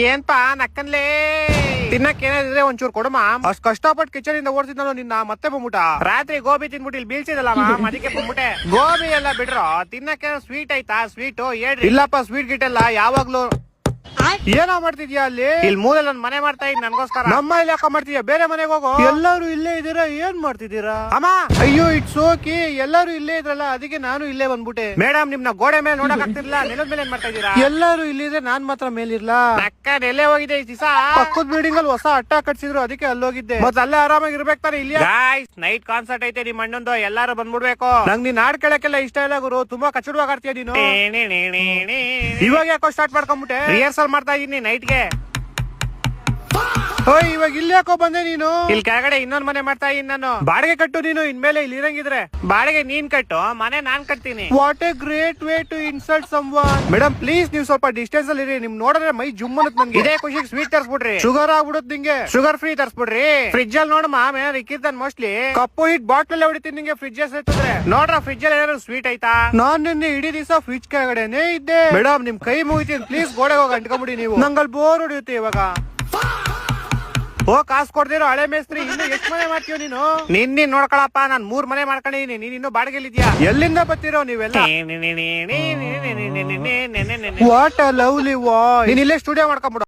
ಏನ್ಪಾ ನಕ್ಕನ್ಲೇ ತಿನ್ನಕ್ ಏನಾದ್ರೆ ಒಂಚೂರು ಕೊಡಮ್ಮ. ಅಷ್ಟ್ ಕಷ್ಟಪಟ್ಟು ಕಿಚನ್ ಇಂದ ಓಡಿಸಿದ್ನೋ ನಿನ್ನ ಮತ್ತೆ ಬಂದ್ಬಿಟ್ಟ. ರಾತ್ರಿ ಗೋಬಿ ತಿನ್ಬಿಟ್ಟು ಇಲ್ಲಿ ಬೀಳ್ಸಿದಲ್ಲ ಅದಕ್ಕೆ ಬಂದ್ಬಿಟ್ಟೆ. ಗೋಬಿ ಎಲ್ಲ ಬಿಡ್ರೋ, ತಿನ್ನಕ್ಕೆ ಸ್ವೀಟ್ ಐತಾ? ಸ್ವೀಟ್ ಹೇಳ್ರಿ. ಇಲ್ಲಪ್ಪ ಸ್ವೀಟ್ ಗಿಟ್ ಎಲ್ಲ ಯಾವಾಗ್ಲೂ. ಏನೋ ಮಾಡ್ತಿದ್ಯಾ ಅಲ್ಲಿ? ಇಲ್ಲಿ ಮೂಲೆ ನನ್ ಮನೆ ಮಾಡ್ತಾ ಇದ್ ನನ್ಗೋಸ್ಕರ. ನಮ್ಮ ಇಲ್ಲಿ ಯಾಕ ಮಾಡ್ತಿದ್ಯಾ? ಬೇರೆ ಮನೆಗೆ ಹೋಗೋ. ಎಲ್ಲಾರು ಇಲ್ಲೇ ಇದೀರಾ, ಏನ್ ಮಾಡ್ತಿದ್ದೀರಾ? ಅಮ್ಮ ಅಯ್ಯೋ ಇಟ್ಸ್ ಓಕೆ, ಎಲ್ಲಾರು ಇಲ್ಲೇ ಇದ್ರಲ್ಲ ಅದಕ್ಕೆ ನಾನು ಇಲ್ಲೇ ಬಂದ್ಬಿಟ್ಟೆ. ಮೇಡಮ್ ನಿಮ್ನ ಗೋಡೆ ಮೇಲೆ ನೋಡಕ್ ಆಗ್ತಿರ್ಲಿಲ್ಲ, ನೆಲದ ಮೇಲೆ ಏನ್ ಮಾಡ್ತಾ ಇದೀರಾ? ಎಲ್ಲಾರು ಇಲ್ಲಿದ್ರೆ ನಾನ್ ಮಾತ್ರ ಮೇಲಿರ್ಲಾ? ಅಕ್ಕ ನೆಲೆ ಹೋಗಿದೆ ಈ ದಿವಸ. ಪಕ್ಕದ ಬಿಲ್ಡಿಂಗ್ ಅಲ್ಲಿ ಹೊಸ ಅಟ್ಟ ಕಟ್ಸಿದ್ರು, ಅದಕ್ಕೆ ಅಲ್ಲೋಗಿದ್ದೆ. ಮತ್ತೆ ಅಲ್ಲೇ ಆರಾಮಾಗಿ ಇರ್ಬೇಕು ತಾನೆ. ಇಲ್ಲಿ ನೈಟ್ ಕಾನ್ಸರ್ಟ್ ಐತೆ ನಿಮ್ ಅಣ್ಣಂದು, ಎಲ್ಲಾರು ಬಂದ್ಬಿಡ್ಬೇಕು. ನಂಗ್ ನೀನ್ ಹಾಡ್ ಕೇಳಕ್ಕೆಲ್ಲ ಇಷ್ಟ ಇಲ್ಲ ಗುರು, ತುಂಬಾ ಕಚಡವಾಗಿ ಆಡ್ತೀಯ ನೀನು. ಇವಾಗ ಯಾಕೋ ಸ್ಟಾರ್ಟ್ ಮಾಡ್ಕೊಂಡ್ಬಿಟ್ಟೆ? ರಿಹರ್ಸಲ್ ಮಾಡ್ತಾ ಇದೀನಿ ನೈಟ್ಗೆ. ಇವಾಗ ಇಲ್ಲಿ ಯಾಕೋ ಬಂದೆ ನೀನು? ಇಲ್ಲಿ ಕೆಳಗಡೆ ಇನ್ನೊಂದ್ ಮನೆ ಮಾಡ್ತಾ ಇದೀನಿ ನಾನು. ಬಾಡಿಗೆ ಕಟ್ಟು ನೀನು, ಇನ್ಮೇಲೆ ಇಲ್ಲಿ ಇರಂಗಿದ್ರೆ. ಬಾಡಿಗೆ ನೀನ್ ಕಟ್ಟು, ಮನೆ ನಾನ್ ಕಟ್ತೀನಿ. What a great way to insult someone. Madam please ನೀವು ಸ್ವಲ್ಪ ಡಿಸ್ಟೆನ್ಸ್ ಅಲ್ಲಿ ಇರಿ. ನಿಮ್ ನೋಡಿದ್ರೆ ಮೈ ಜುಮ್ ಅನ್ನತ್ ನನ್ಗೆ. ಇದೇ ಖುಷಿಗೆ ಸ್ವೀಟ್ ತರ್ಸ್ಬಿಡ್ರಿ. ಶುಗರ್ ಆಗ್ಬಿಡುತ್ತೆ ನಿಂಗೆ. Sugar free ತರ್ಸ್ಬಿಡ್ರಿ. ಫ್ರಿಜ್ ಅಲ್ಲಿ ನೋಡಮ್ಮ ಏನಾದ್ರು ಇಕ್ಕಿರ್ತಾನೆ ಮೋಸ್ಟ್ಲಿ. ಕಪ್ಪು ಹಿಟ್ ಬಾಟ್ಲ್ ಹೊಡಿತೀನಿ ನಿಂಗೆ. ಫ್ರಿಜ್ ಎತ್ತಿದ್ರೆ ನೋಡ್ರ ಫ್ರಿಜ್ ಅಲ್ಲಿ ಏನಾದ್ರು ಸ್ವೀಟ್ ಐತಾ? ನಾನ್ ನಿನ್ನೆ ಇಡೀ ದಿವಸ ಫ್ರಿಜ್ ಕೆಳಗಡೆನೆ ಇದ್ದೆ. ಮೇಡಮ್ ನಿಮ್ ಕೈ ಮುಗಿತೀನಿ ಪ್ಲೀಸ್, ಗೋಡೆ ಹೋಗಿ ಅಂಟ್ಕೊಂಬಿಡಿ ನೀವು. ನಂಗಲ್ಲಿ ಬೋರ್ ಹೊಡಿಯುತ್ತೆ ಇವಾಗ. ಕಾಸು ಕೊಡ್ದಿರೋ ಹಳೆ ಮೇಸ್ತ್ರಿ, ಇನ್ನು ಎಷ್ಟು ಮನೆ ಮಾಡ್ತೀವ ನೀನು? ನಿನ್ನ ನೋಡ್ಕೊಳಪ್ಪ, ನಾನ್ 3 ಮನೆ ಮಾಡ್ಕೊಂಡಿದೀನಿ, ನೀನ್ ಇನ್ನು ಬಾಡಿಗೆಲಿದ್ಯಾ? ಎಲ್ಲಿಂದ ಬರ್ತಿರೋ ನೀವೆಲ್ಲ? What a lovely voice. ನೀನ್ ಇಲ್ಲೇ ಸ್ಟುಡಿಯೋ ಮಾಡ್ಕೊಂಡ್ಬಿಡು.